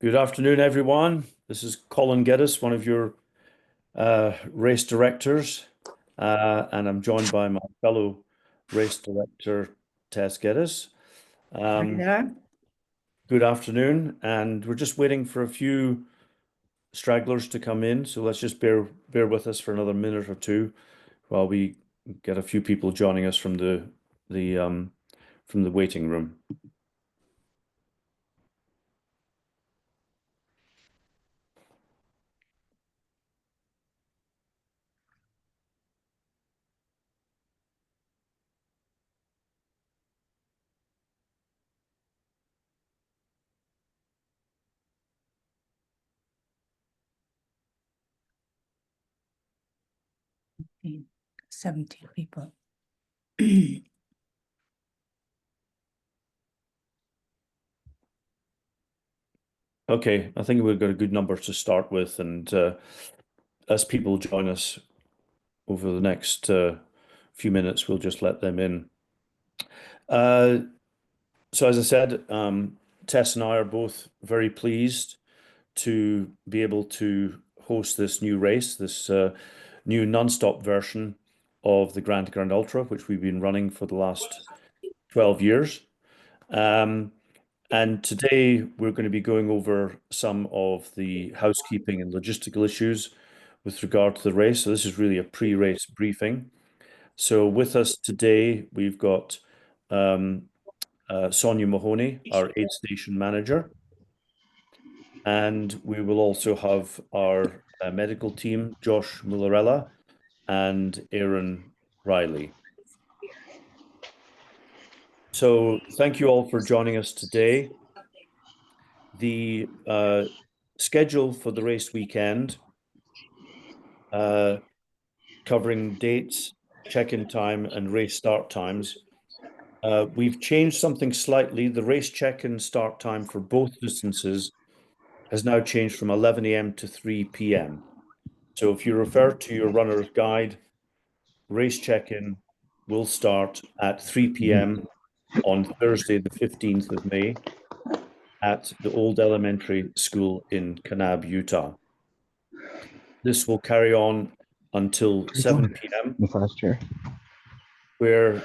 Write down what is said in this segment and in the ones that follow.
Good afternoon, everyone. This is Colin Geddes, one of your race directors, and I'm joined by my fellow race director, Tess Geddes. Hi there. Good afternoon, and we're just waiting for a few stragglers to come in, so let's just bear with us for another minute or two while we get a few people joining us from the waiting room. Okay, 17 people. Okay, I think we've got a good number to start with, and as people join us over the next few minutes, we'll just let them in. So as I said, Tess and I are both very pleased to be able to host this new race, this new non-stop version of the Grand Ultra, which we've been running for the last 12 years. And today we're going to be going over some of the housekeeping and logistical issues with regard to the race. So this is really a pre-race briefing. So with us today, we've got Sonia Mahoney, our aid station manager, and we will also have our medical team, Josh Mullarella and Aaron Riley. So thank you all for joining us today. The schedule for the race weekend, covering dates, check-in time, and race start times. We've changed something slightly. The race check-in start time for both distances has now changed from 11 a.m. to 3 p.m. So if you refer to your runner's guide, race check-in will start at 3 p.m. on Thursday, the 15th of May at the Old Elementary School in Kanab, Utah. This will carry on until 7 p.m. The first year. where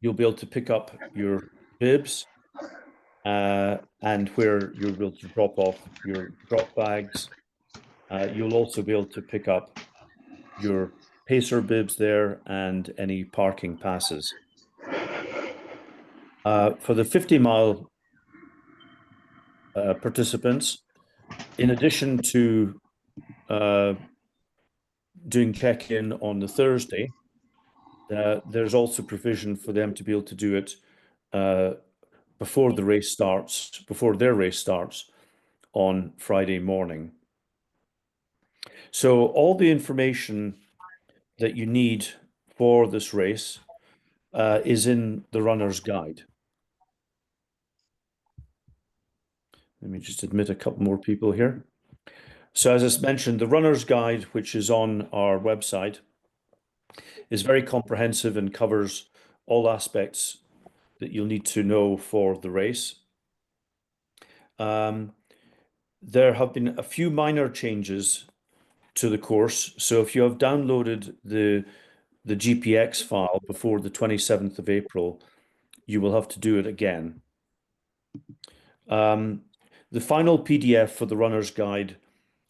you'll be able to pick up your bibs and where you'll be able to drop off your drop bags. You'll also be able to pick up your pacer bibs there and any parking passes. For the 50-mile participants, in addition to doing check-in on the Thursday, there's also provision for them to be able to do it before their race starts on Friday morning. So all the information that you need for this race is in the runner's guide. Let me just admit a couple more people here. So as I mentioned, the runner's guide, which is on our website, is very comprehensive and covers all aspects that you'll need to know for the race. There have been a few minor changes to the course. So if you have downloaded the GPX file before the 27th of April, you will have to do it again. The final PDF for the runner's guide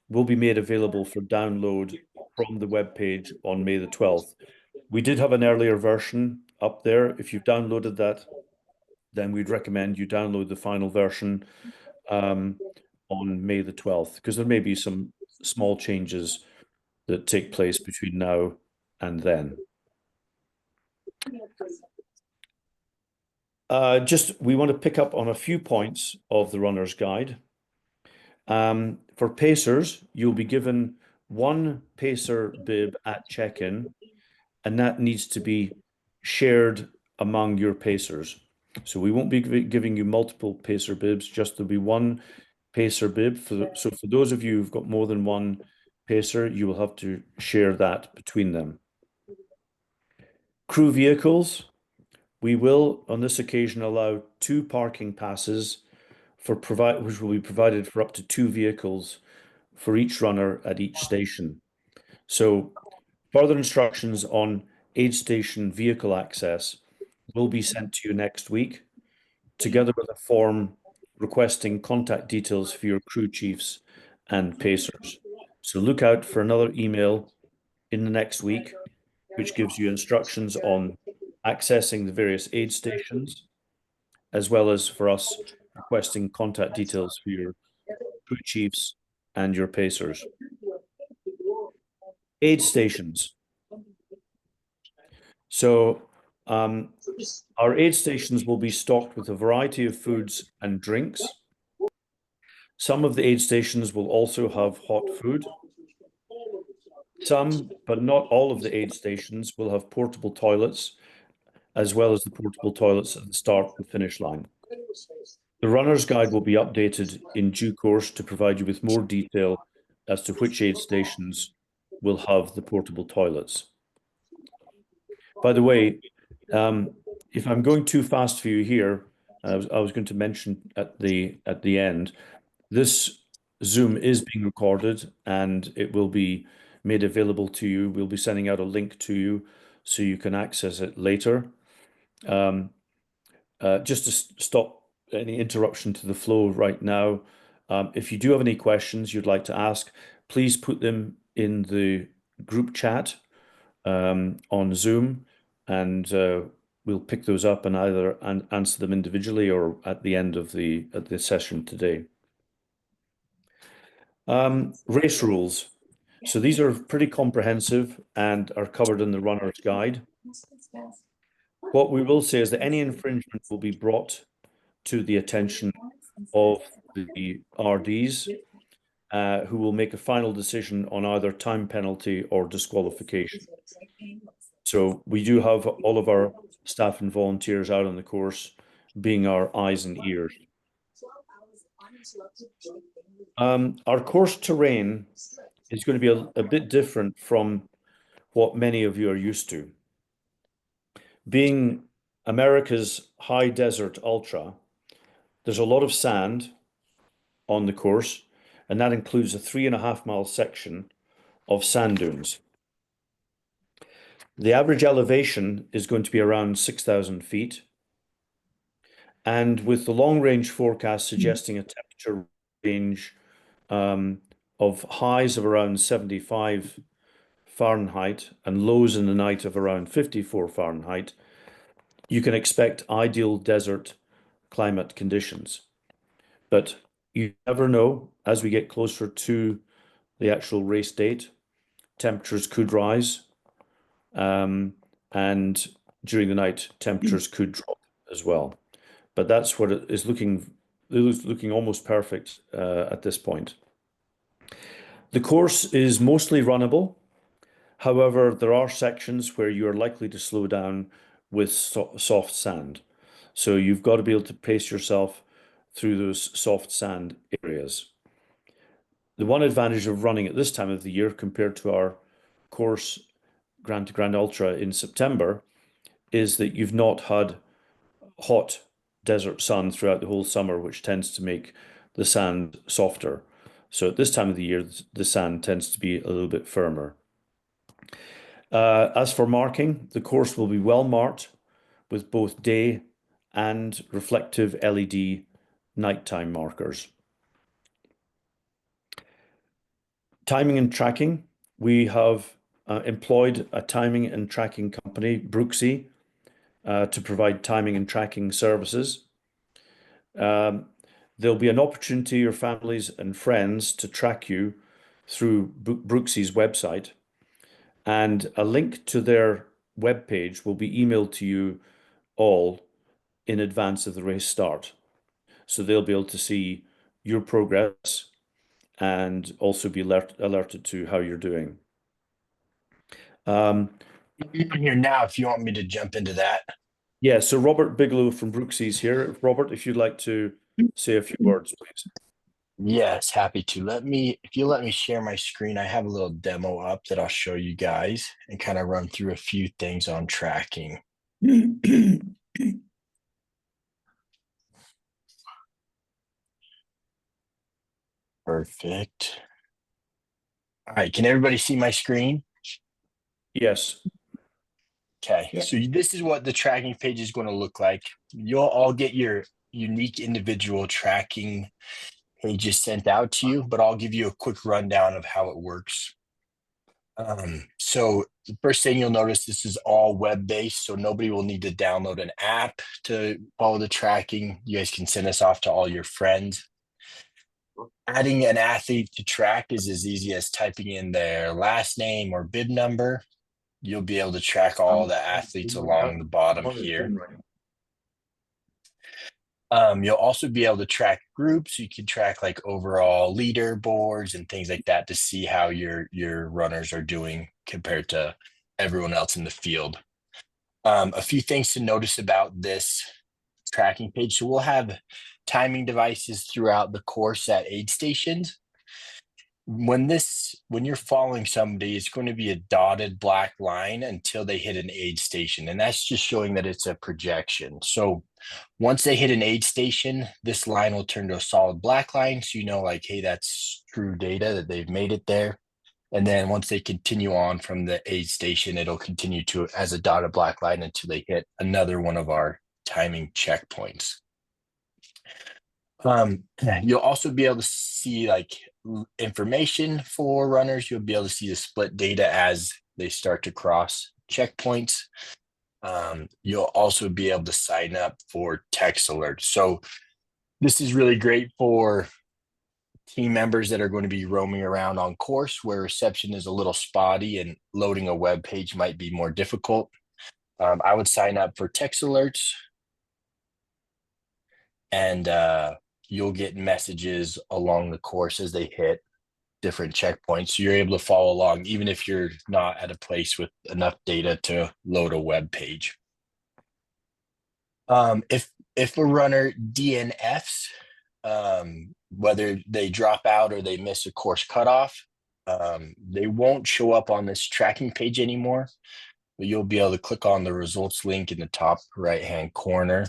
will be made available for download from the webpage on May the 12th. We did have an earlier version up there. If you've downloaded that, then we'd recommend you download the final version on May the 12th, because there may be some small changes that take place between now and then. We want to pick up on a few points of the runner's guide. For pacers, you'll be given one pacer bib at check-in, and that needs to be shared among your pacers. So we won't be giving you multiple pacer bibs, just there'll be one pacer bib. So for those of you who've got more than one pacer, you will have to share that between them. Crew vehicles, we will on this occasion allow 2 parking passes which will be provided for up to 2 vehicles for each runner at each station. So further instructions on aid station vehicle access will be sent to you next week, together with a form requesting contact details for your crew chiefs and pacers. So look out for another email in the next week, which gives you instructions on accessing the various aid stations, as well as for us requesting contact details for your crew chiefs and your pacers. Aid stations. So our aid stations will be stocked with a variety of foods and drinks. Some of the aid stations will also have hot food. Some, but not all of the aid stations will have portable toilets, as well as the portable toilets at the start and finish line. The runner's guide will be updated in due course to provide you with more detail as to which aid stations will have the portable toilets. By the way, if I'm going too fast for you here, I was going to mention at the end, this Zoom is being recorded and it will be made available to you. We'll be sending out a link to you so you can access it later. Just to stop any interruption to the flow right now, if you do have any questions you'd like to ask, please put them in the group chat on Zoom, and we'll pick those up and either answer them individually or at the end of the session today. Race rules. So these are pretty comprehensive and are covered in the runner's guide. What we will say is that any infringement will be brought to the attention of the RDs, who will make a final decision on either time penalty or disqualification. So we do have all of our staff and volunteers out on the course being our eyes and ears. Our course terrain is going to be a bit different from what many of you are used to. Being America's high desert ultra, there's a lot of sand on the course, and that includes a 3.5 mile section of sand dunes. The average elevation is going to be around 6,000 feet. And with the long range forecast suggesting a temperature range of highs of around 75 Fahrenheit and lows in the night of around 54 Fahrenheit, you can expect ideal desert climate conditions. But you never know, as we get closer to the actual race date, temperatures could rise, and during the night, temperatures could drop as well. But that's what it is looking almost perfect at this point. The course is mostly runnable. However, there are sections where you are likely to slow down with soft sand. So you've got to be able to pace yourself through those soft sand areas. The one advantage of running at this time of the year compared to our course Grand to Grand Ultra in September is that you've not had hot desert sun throughout the whole summer, which tends to make the sand softer. So at this time of the year, the sand tends to be a little bit firmer. As for marking, the course will be well marked with both day and reflective LED nighttime markers. Timing and tracking. We have employed a timing and tracking company, Brooksy, to provide timing and tracking services. There'll be an opportunity for your families and friends to track you through Brooksy's website, and a link to their webpage will be emailed to you all in advance of the race start. So they'll be able to see your progress and also be alerted to how you're doing. I'm here now if you want me to jump into that. Yeah, so Robert Bigelow from Brooksy's here. Robert, if you'd like to say a few words, please. Yes, happy to. If you let me share my screen, I have a little demo up that I'll show you guys and kind of run through a few things on tracking. Perfect. All right, can everybody see my screen? Yes. Okay, Yeah. so this is what the tracking page is going to look like. You'll all get your unique individual tracking pages sent out to you, but I'll give you a quick rundown of how it works. So the first thing you'll notice, this is all web-based, so nobody will need to download an app to follow the tracking. You guys can send this off to all your friends. Adding an athlete to track is as easy as typing in their last name or bib number. You'll be able to track all the athletes along the bottom here. You'll also be able to track groups. You can track like overall leaderboards and things like that to see how your runners are doing compared to everyone else in the field. A few things to notice about this tracking page. So we'll have timing devices throughout the course at aid stations. When you're following somebody, it's going to be a dotted black line until they hit an aid station. And that's just showing that it's a projection. So once they hit an aid station, this line will turn to a solid black line. So you know, like, hey, that's true data that they've made it there. And then once they continue on from the aid station, it'll continue to as a dotted black line until they hit another one of our timing checkpoints. You'll also be able to see like information for runners. You'll be able to see the split data as they start to cross checkpoints. You'll also be able to sign up for text alerts. So this is really great for team members that are going to be roaming around on course where reception is a little spotty and loading a web page might be more difficult. I would sign up for text alerts, and you'll get messages along the course as they hit different checkpoints. So you're able to follow along, even if you're not at a place with enough data to load a web page. If a runner DNFs, whether they drop out or they miss a course cutoff, they won't show up on this tracking page anymore, but you'll be able to click on the results link in the top right-hand corner.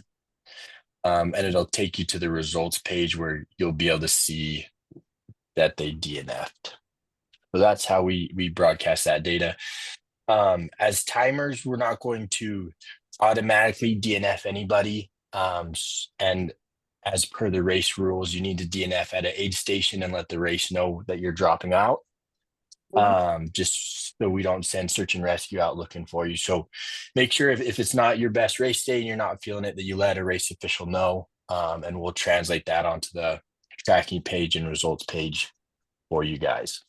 And it'll take you to the results page where you'll be able to see that they DNF'd. So that's how we broadcast that data. As timers, we're not going to automatically DNF anybody. And as per the race rules, you need to DNF at an aid station and let the race know that you're dropping out. Just so we don't send search and rescue out looking for you. So make sure if it's not your best race day and you're not feeling it, that you let a race official know, and we'll translate that onto the tracking page and results page for you guys.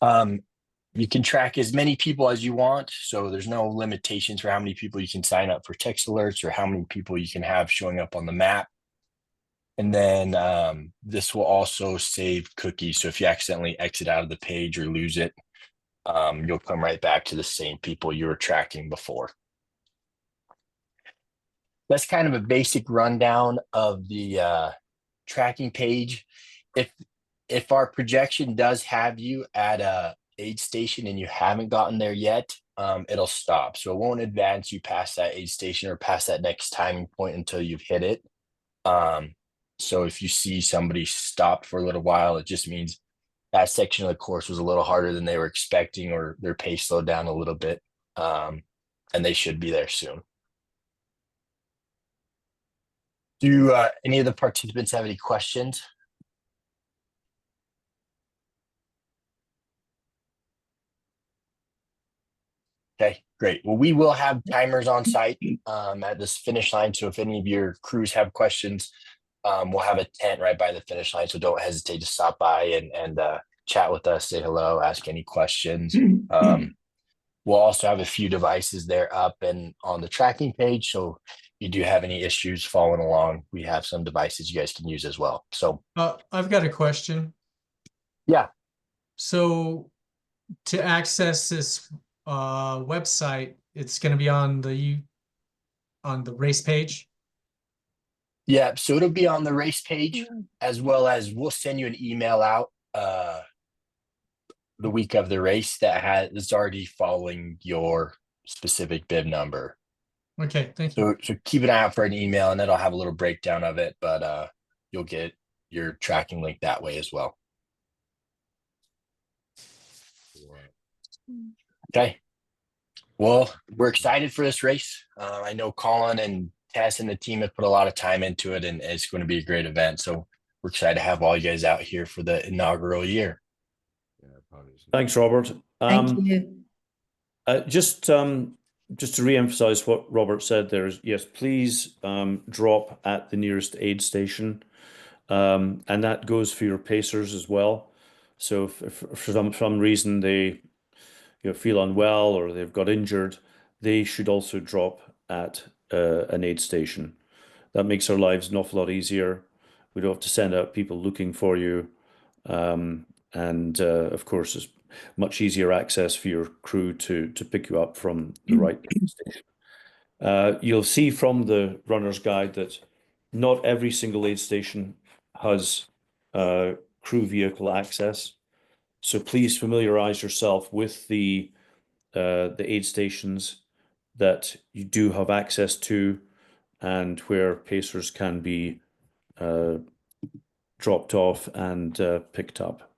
You can track as many people as you want. So there's no limitations for how many people you can sign up for text alerts or how many people you can have showing up on the map. And then this will also save cookies. So if you accidentally exit out of the page or lose it, you'll come right back to the same people you were tracking before. That's kind of a basic rundown of the tracking page. If our projection does have you at a aid station and you haven't gotten there yet, it'll stop. So it won't advance you past that aid station or past that next timing point until you've hit it. So if you see somebody stopped for a little while, it just means that section of the course was a little harder than they were expecting, or their pace slowed down a little bit, and they should be there soon. Do any of the participants have any questions? Okay, great. Well, we will have timers on site at this finish line. So if any of your crews have questions, we'll have a tent right by the finish line. So don't hesitate to stop by and chat with us, say hello, ask any questions. We'll also have a few devices there up and on the tracking page. So if you do have any issues following along, we have some devices you guys can use as well. So I've got a question. Yeah. So to access this website, it's going to be on the race page. Yeah, so it'll be on the race page, as well as we'll send you an email out the week of the race that is already following your specific bib number. Okay, thank you. So keep an eye out for an email, and it'll have a little breakdown of it, but you'll get your tracking link that way as well. Okay. Well, we're excited for this race. I know Colin and Tess and the team have put a lot of time into it, and it's going to be a great event. So we're excited to have all you guys out here for the inaugural year. Thanks, Robert. Thank you. Just to re-emphasize what Robert said there is, yes, please drop at the nearest aid station. And that goes for your pacers as well. So if for some reason they feel unwell or they've got injured, they should also drop at an aid station. That makes our lives an awful lot easier. We don't have to send out people looking for you. And of course, it's much easier access for your crew to pick you up from the right aid station. You'll see from the runner's guide that not every single aid station has crew vehicle access. So please familiarize yourself with the aid stations that you do have access to and where pacers can be dropped off and picked up.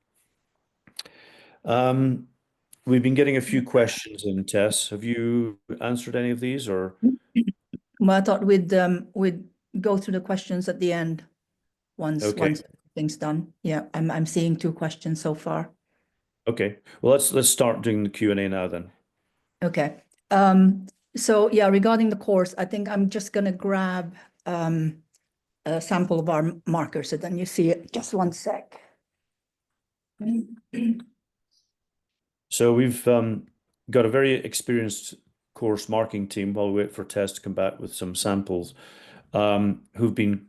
We've been getting a few questions in, Tess. Have you answered any of these, or? Well, I thought we'd go through the questions at the end once everything's done. Yeah, I'm seeing 2 questions so far. Okay. Well, let's start doing the Q&A now then. Okay. So yeah, regarding the course, I think I'm just going to grab a sample of our markers so then you see it. Just one sec. So we've got a very experienced course marking team while we wait for Tess to come back with some samples, who've been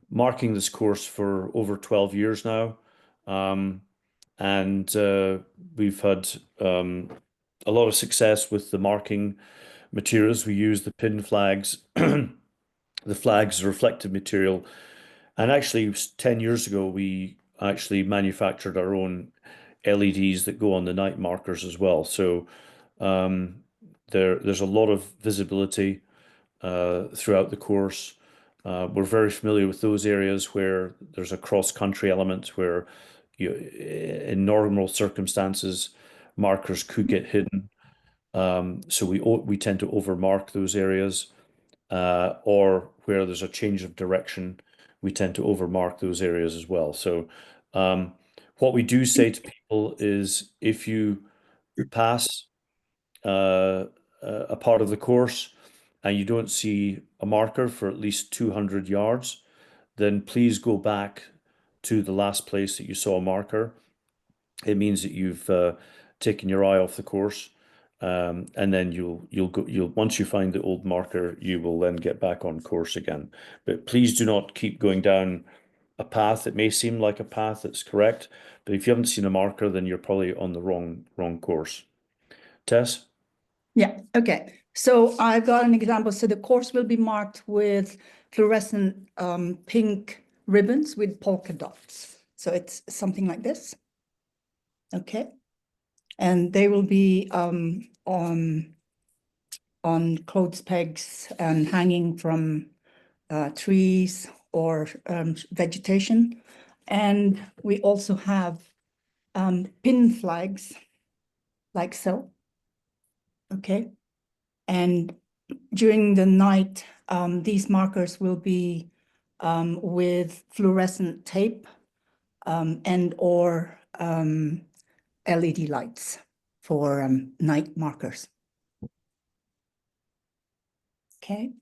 marking this course for over 12 years now. And we've had a lot of success with the marking materials. We use the pin flags, the flags, reflective material. And actually, 10 years ago, we actually manufactured our own LEDs that go on the night markers as well. So there's a lot of visibility throughout the course. We're very familiar with those areas where there's a cross-country element where in normal circumstances, markers could get hidden. So we tend to overmark those areas, or where there's a change of direction, we tend to overmark those areas as well. So what we do say to people is if you pass a part of the course and you don't see a marker for at least 200 yards, then please go back to the last place that you saw a marker. It means that you've taken your eye off the course, and then you'll once you find the old marker, you will then get back on course again. But please do not keep going down a path. It may seem like a path that's correct, but if you haven't seen a marker, then you're probably on the wrong course. Tess? Yeah, okay. So I've got an example. So the course will be marked with fluorescent pink ribbons with polka dots. So it's something like this. Okay. And they will be on clothes pegs and hanging from trees or vegetation. And we also have pin flags like so. Okay. And during the night, these markers will be with fluorescent tape and or LED lights for night markers. Okay.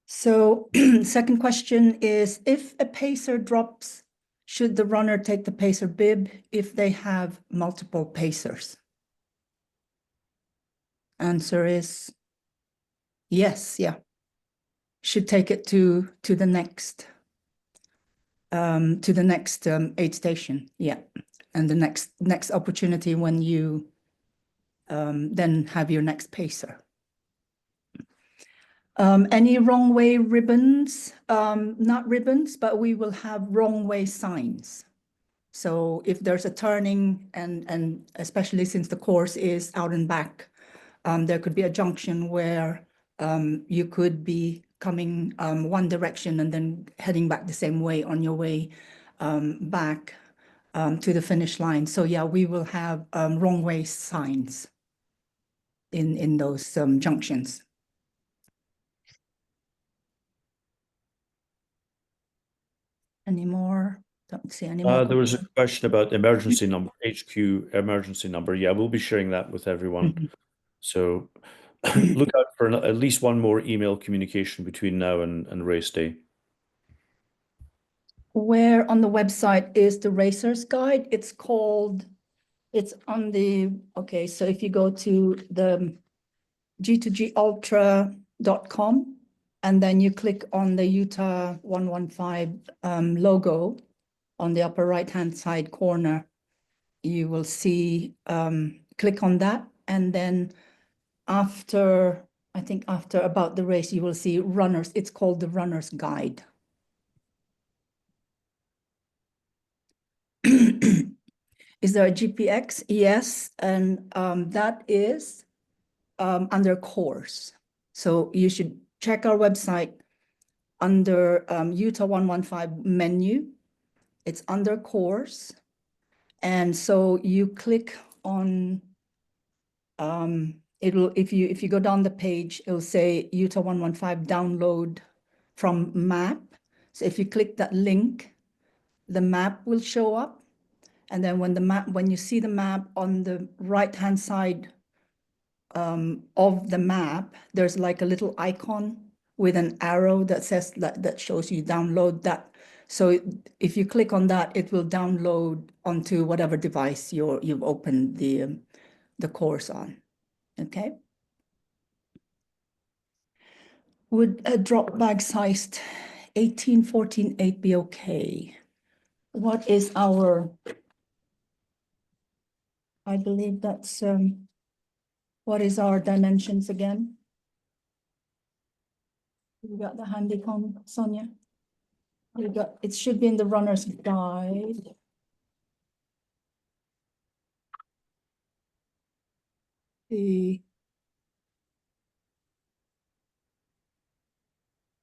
So second question is, if a pacer drops, should the runner take the pacer bib if they have multiple pacers? Answer is yes, yeah. Should take it to the next aid station, yeah. And the next opportunity when you then have your next pacer. Any wrong way ribbons? Not ribbons, but we will have wrong way signs. So if there's a turning and especially since the course is out and back, there could be a junction where you could be coming one direction and then heading back the same way on your way back to the finish line. So yeah, we will have wrong way signs in those junctions. Any more? Don't see any more. There was a question about emergency number, HQ emergency number. Yeah, we'll be sharing that with everyone. So look out for at least one more email communication between now and race day. Where on the website is the racer's guide? It's on the, okay, so if you go to the G2Gultra.com and then you click on the Utah 115 logo on the upper right-hand side corner, you will see, click on that. And then after about the race, you will see runners. It's called the runner's guide. Is there a GPX? Yes, and that is under course. So you should check our website under Utah 115 menu. It's under course. And so you click on, if you go down the page, it'll say Utah 115 download from map. So if you click that link, the map will show up. And then when you see the map on the right-hand side of the map, there's like a little icon with an arrow that says that shows you download that. So if you click on that, it will download onto whatever device you've opened the course on. Okay. Would a drop bag sized 18, 14, 8 be okay? What is our? I believe that's, what is our dimensions again? You got the handy-com, Sonia? It should be in the runner's guide.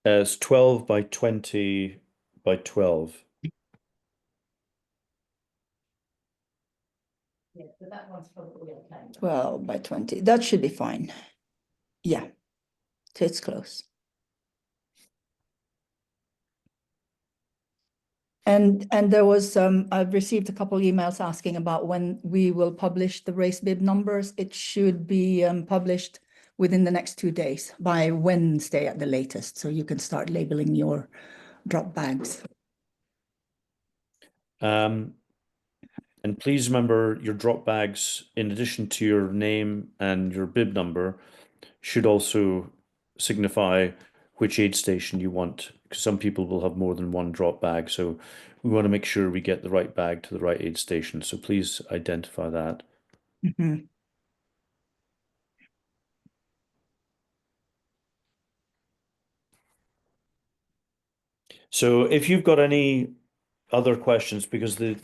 It's 12 by 20 by 12. Yeah, so that one's probably okay. 12 by 20, that should be fine. Yeah, so it's close. And there was, I've received a couple emails asking about when we will publish the race bib numbers. It should be published within the next 2 days, by Wednesday at the latest. So you can start labeling your drop bags. And please remember your drop bags, in addition to your name and your bib number, should also signify which aid station you want, because some people will have more than one drop bag. So we want to make sure we get the right bag to the right aid station. So please identify that. Mm-hmm. So if you've got any other questions, because the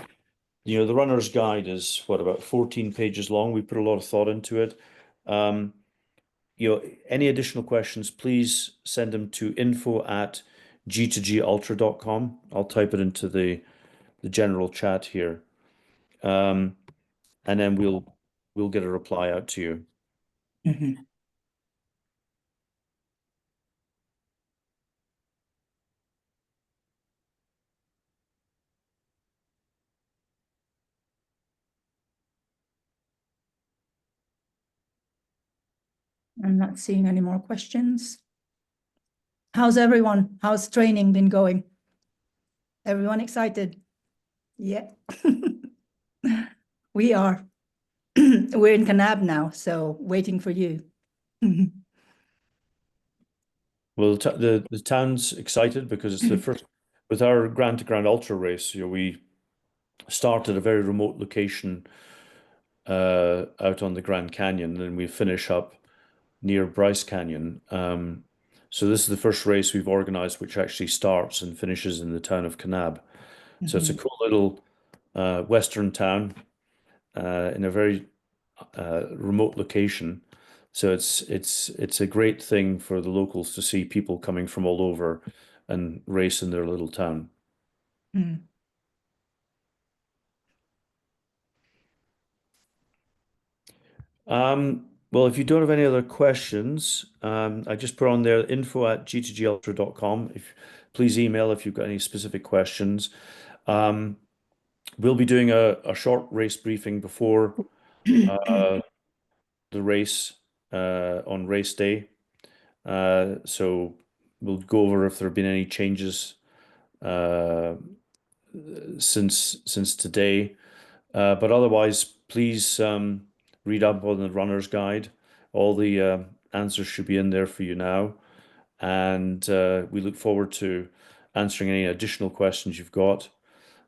runner's guide is about 14 pages long. We put a lot of thought into it. Any additional questions, please send them to info@g2gultra.com. I'll type it into the general chat here. And then we'll get a reply out to you. Mm-hmm. I'm not seeing any more questions. How's everyone? How's training been going? Everyone excited? Yeah. We are. We're in Kanab now, so waiting for you. Well, the town's excited because it's the first, with our Grand to Grand Ultra race, we start at a very remote location out on the Grand Canyon, and we finish up near Bryce Canyon. So this is the first race we've organized which actually starts and finishes in the town of Kanab. So it's a cool little western town in a very remote location. So it's a great thing for the locals to see people coming from all over and race in their little town. Mm. Well, if you don't have any other questions, I just put on there info@g2gultra.com. Please email if you've got any specific questions. We'll be doing a short race briefing before the race on race day. So we'll go over if there have been any changes since today. But otherwise, please read up on the runner's guide. All the answers should be in there for you now. And we look forward to answering any additional questions you've got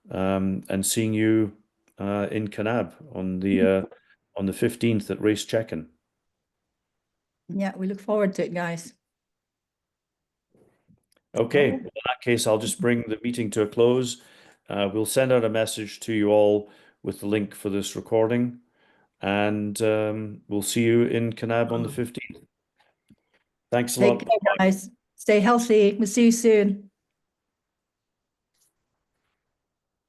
and seeing you in Kanab on the 15th at Race Check-in. Yeah, we look forward to it, guys. Okay, well, in that case, I'll just bring the meeting to a close. We'll send out a message to you all with the link for this recording, and we'll see you in Kanab on the 15th. Thanks a Take lot. care, guys. Stay healthy. We'll see you soon.